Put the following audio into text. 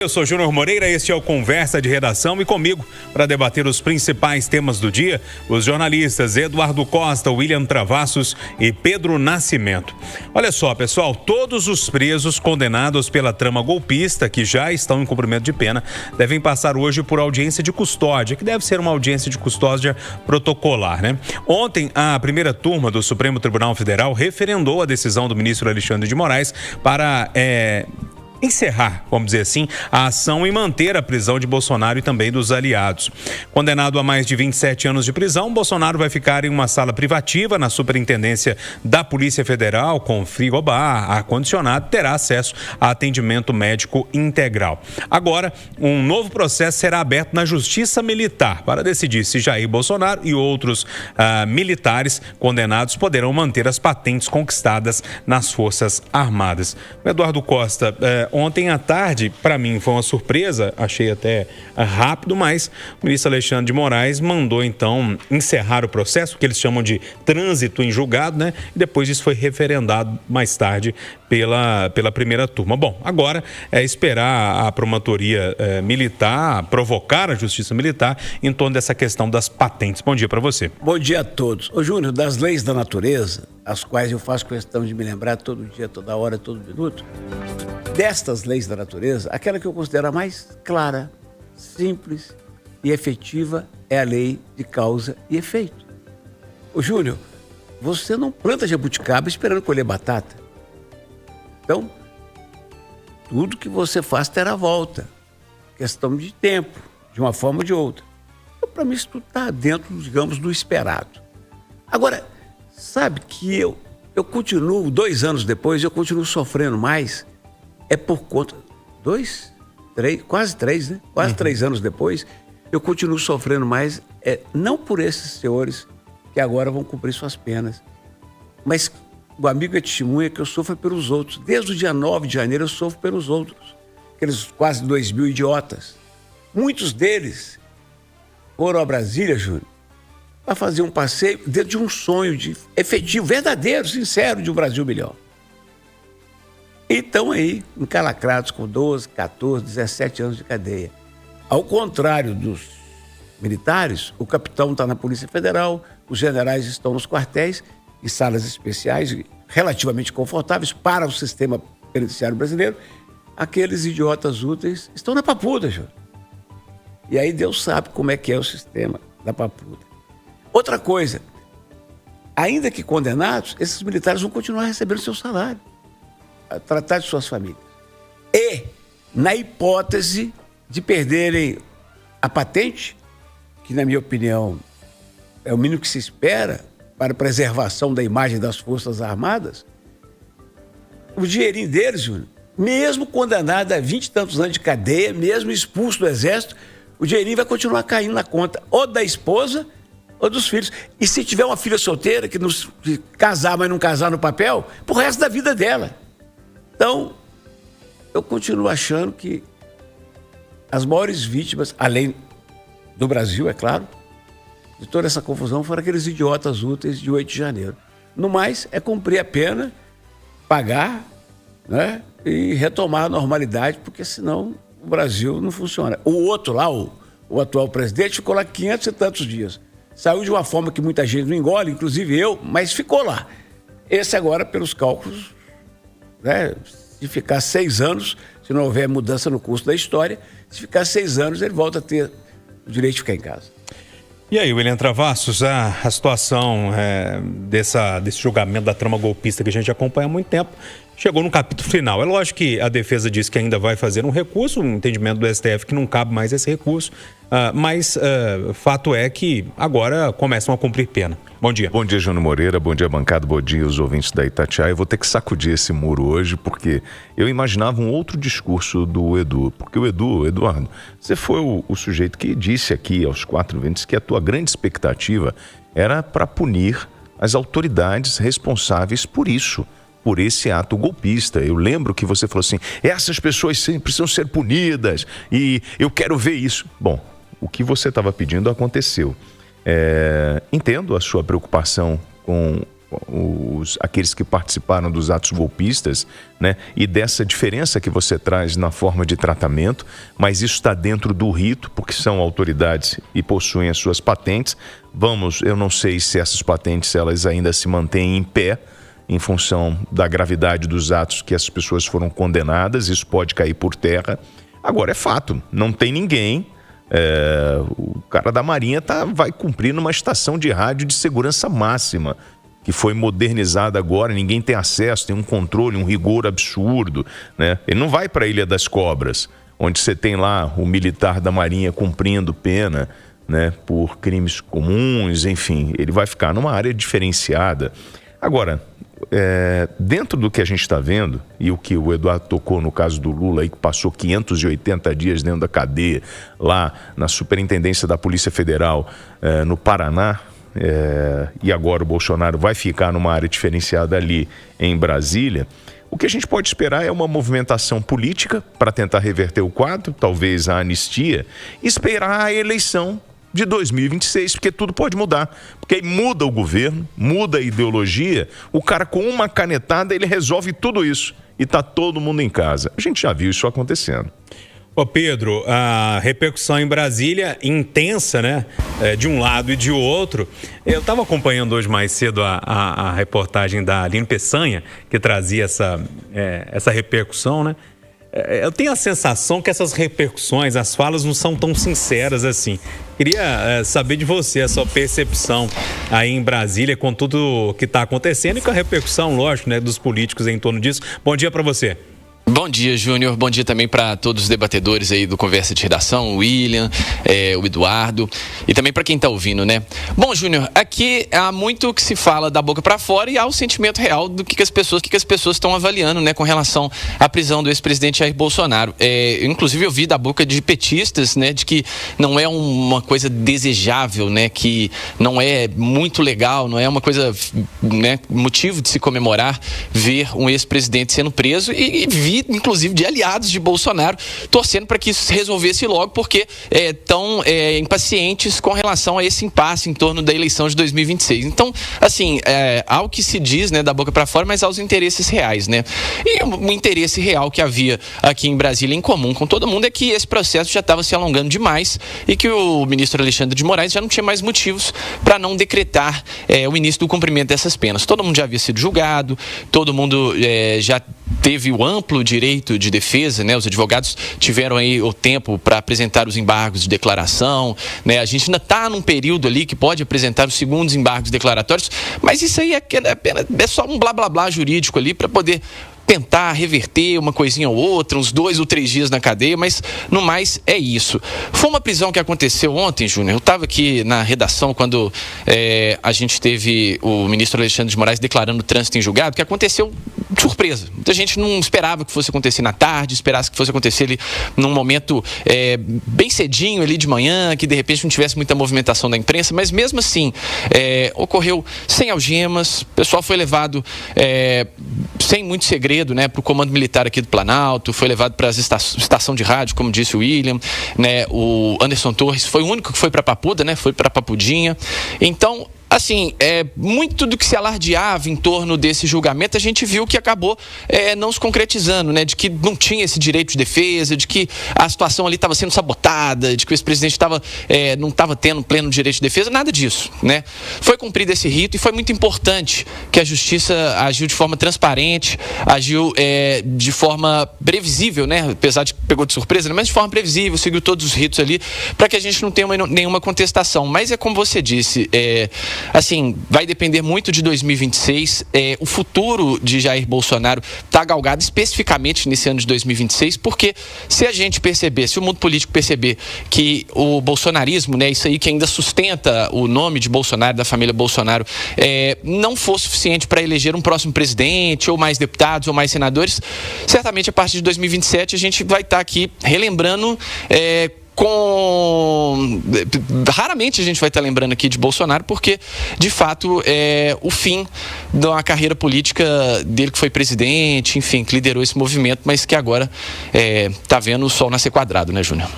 Eu sou Júnior Moreira, este é o Conversa de Redação e comigo, para debater os principais temas do dia, os jornalistas Eduardo Costa, William Travassos e Pedro Nascimento. Olha só, pessoal, todos os presos condenados pela trama golpista, que já estão em cumprimento de pena, devem passar hoje por audiência de custódia, que deve ser uma audiência de custódia protocolar, né? Ontem, a primeira turma do Supremo Tribunal Federal referendou a decisão do ministro Alexandre de Moraes para encerrar, vamos dizer assim, a ação e manter a prisão de Bolsonaro e também dos aliados. Condenado a mais de 27 anos de prisão, Bolsonaro vai ficar em uma sala privativa na Superintendência da Polícia Federal, com frigobar, ar-condicionado, terá acesso a atendimento médico integral. Agora, um novo processo será aberto na Justiça Militar para decidir se Jair Bolsonaro e outros militares condenados poderão manter as patentes conquistadas nas Forças Armadas. O Eduardo Costa, ontem à tarde, para mim foi uma surpresa, achei até rápido, mas o ministro Alexandre de Moraes mandou então encerrar o processo, que eles chamam de trânsito em julgado, né? E depois isso foi referendado mais tarde pela primeira turma. Bom, agora é esperar a promotoria militar, provocar a Justiça Militar em torno dessa questão das patentes. Bom dia para você. Bom dia a todos. Ô Júnior, das leis da natureza, as quais eu faço questão de me lembrar todo dia, toda hora, todo minuto, destas leis da natureza, aquela que eu considero a mais clara, simples e efetiva é a lei de causa e efeito. Ô Júnior, você não planta jabuticaba esperando colher batata. Então, tudo que você faz terá volta. Questão de tempo, de uma forma ou de outra. Então, para mim, isso tudo está dentro, digamos, do esperado. Agora, sabe que eu continuo, 2 anos depois, eu continuo sofrendo mais. É por conta... 2, 3, quase 3, né? Quase 3 anos depois, eu continuo sofrendo mais, não por esses senhores que agora vão cumprir suas penas, mas o amigo é testemunha que eu sofro pelos outros. Desde o dia 9 de janeiro eu sofro pelos outros. Aqueles quase 2.000 idiotas. Muitos deles foram a Brasília, Júnior, para fazer um passeio dentro de um sonho efetivo, verdadeiro, sincero, de um Brasil melhor. E estão aí, encalacrados com 12, 14, 17 anos de cadeia. Ao contrário dos militares, o capitão está na Polícia Federal, os generais estão nos quartéis, em salas especiais, relativamente confortáveis para o sistema penitenciário brasileiro. Aqueles idiotas úteis estão na papuda, Júnior. E aí Deus sabe como é que é o sistema da papuda. Outra coisa, ainda que condenados, esses militares vão continuar recebendo seu salário, a tratar de suas famílias. E, na hipótese de perderem a patente, que na minha opinião é o mínimo que se espera para a preservação da imagem das Forças Armadas, o dinheirinho deles, Júnior, mesmo condenado a 20 e tantos anos de cadeia, mesmo expulso do Exército, o dinheirinho vai continuar caindo na conta ou da esposa ou dos filhos. E se tiver uma filha solteira que casar, mas não casar no papel, pro resto da vida dela. Então, eu continuo achando que as maiores vítimas, além do Brasil, é claro, de toda essa confusão, foram aqueles idiotas úteis de 8 de janeiro. No mais, é cumprir a pena, pagar, né, e retomar a normalidade, porque senão o Brasil não funciona. O outro lá, o atual presidente, ficou lá 500 e tantos dias. Saiu de uma forma que muita gente não engole, inclusive eu, mas ficou lá. Esse agora, pelos cálculos, né, se ficar 6 anos, se não houver mudança no curso da história, se ficar 6 anos, ele volta a ter o direito de ficar em casa. E aí, William Travassos, a situação desse julgamento da trama golpista que a gente acompanha há muito tempo chegou no capítulo final. É lógico que a defesa diz que ainda vai fazer um recurso, um entendimento do STF que não cabe mais esse recurso, mas fato é que agora começam a cumprir pena. Bom dia. Bom dia, Júnior Moreira, bom dia, bancada, bom dia, os ouvintes da Itatiaia. Eu vou ter que sacudir esse muro hoje, porque eu imaginava um outro discurso do Edu, porque Eduardo, você foi o sujeito que disse aqui aos 4 ventos que a tua grande expectativa era para punir as autoridades responsáveis por isso, por esse ato golpista. Eu lembro que você falou assim, essas pessoas sempre precisam ser punidas e eu quero ver isso. Bom, o que você estava pedindo aconteceu. Entendo a sua preocupação com aqueles que participaram dos atos golpistas, né? E dessa diferença que você traz na forma de tratamento, mas isso está dentro do rito, porque são autoridades e possuem as suas patentes. Eu não sei se essas patentes elas ainda se mantêm em pé, em função da gravidade dos atos que essas pessoas foram condenadas, isso pode cair por terra. Agora é fato, não tem ninguém. O cara da Marinha vai cumprir numa estação de rádio de segurança máxima, que foi modernizada agora, ninguém tem acesso, tem um controle, um rigor absurdo, né? Ele não vai para a Ilha das Cobras, onde você tem lá o militar da Marinha cumprindo pena, né, por crimes comuns, enfim, ele vai ficar numa área diferenciada. Agora, dentro do que a gente está vendo, e o que o Eduardo tocou no caso do Lula, aí, que passou 580 dias dentro da cadeia, lá na Superintendência da Polícia Federal, no Paraná, e agora o Bolsonaro vai ficar numa área diferenciada ali em Brasília, o que a gente pode esperar é uma movimentação política para tentar reverter o quadro, talvez a anistia, e esperar a eleição de 2026, porque tudo pode mudar. Porque aí muda o governo, muda a ideologia, o cara com uma canetada ele resolve tudo isso e tá todo mundo em casa. A gente já viu isso acontecendo. Ô Pedro, a repercussão em Brasília intensa, né? De um lado e de outro. Eu estava acompanhando hoje mais cedo a reportagem da Aline Peçanha, que trazia essa repercussão, né? Eu tenho a sensação que essas repercussões, as falas não são tão sinceras assim. Queria saber de você a sua percepção aí em Brasília com tudo que está acontecendo e com a repercussão, lógico, né, dos políticos em torno disso. Bom dia para você. Bom dia, Júnior. Bom dia também para todos os debatedores aí do Conversa de Redação, o William, o Eduardo e também para quem está ouvindo, né? Bom, Júnior, aqui há muito que se fala da boca para fora e há o sentimento real do que as pessoas estão avaliando, né, com relação à prisão do ex-presidente Jair Bolsonaro. Inclusive eu vi da boca de petistas, né, de que não é uma coisa desejável, né, que não é muito legal, não é uma coisa, né, motivo de se comemorar ver um ex-presidente sendo preso e vi inclusive de aliados de Bolsonaro torcendo para que isso se resolvesse logo, porque estão impacientes com relação a esse impasse em torno da eleição de 2026. Então, assim, há o que se diz, né, da boca para fora, mas há os interesses reais, né? E o interesse real que havia aqui em Brasília em comum com todo mundo é que esse processo já estava se alongando demais e que o ministro Alexandre de Moraes já não tinha mais motivos para não decretar o início do cumprimento dessas penas. Todo mundo já havia sido julgado, todo mundo já teve o amplo direito de defesa, né? Os advogados tiveram aí o tempo para apresentar os embargos de declaração, né? A gente ainda está num período ali que pode apresentar os segundos embargos declaratórios, mas isso aí é só um blá blá blá jurídico ali para poder tentar reverter uma coisinha ou outra, uns 2 ou 3 dias na cadeia, mas no mais é isso. Foi uma prisão que aconteceu ontem, Júnior. Eu estava aqui na redação quando a gente teve o ministro Alexandre de Moraes declarando o trânsito em julgado, que aconteceu de surpresa. Muita gente não esperava que fosse acontecer na tarde, esperasse que fosse acontecer ali num momento bem cedinho ali de manhã, que de repente não tivesse muita movimentação da imprensa, mas mesmo assim ocorreu sem algemas, o pessoal foi levado sem muito segredo, né, para o comando militar aqui do Planalto, foi levado para a estação de rádio, como disse o William, né, o Anderson Torres foi o único que foi para Papuda, né, foi para Papudinha. Então, assim, muito do que se alardeava em torno desse julgamento, a gente viu que acabou não se concretizando, né? De que não tinha esse direito de defesa, de que a situação ali estava sendo sabotada, de que o ex-presidente não estava tendo pleno direito de defesa, nada disso, né? Foi cumprido esse rito e foi muito importante que a justiça agiu de forma transparente, agiu de forma previsível, né? Apesar de que pegou de surpresa, né? Mas de forma previsível, seguiu todos os ritos ali, para que a gente não tenha nenhuma contestação. Mas é como você disse, assim, vai depender muito de 2026. O futuro de Jair Bolsonaro está galgado especificamente nesse ano de 2026, porque se a gente perceber, se o mundo político perceber que o bolsonarismo, né, isso aí que ainda sustenta o nome de Bolsonaro, da família Bolsonaro, não for suficiente para eleger um próximo presidente, ou mais deputados, ou mais senadores, certamente a partir de 2027 a gente vai estar aqui relembrando raramente a gente vai estar lembrando aqui de Bolsonaro, porque de fato o fim da carreira política dele, que foi presidente, enfim, que liderou esse movimento, mas que agora está vendo o sol nascer quadrado, né, Júnior?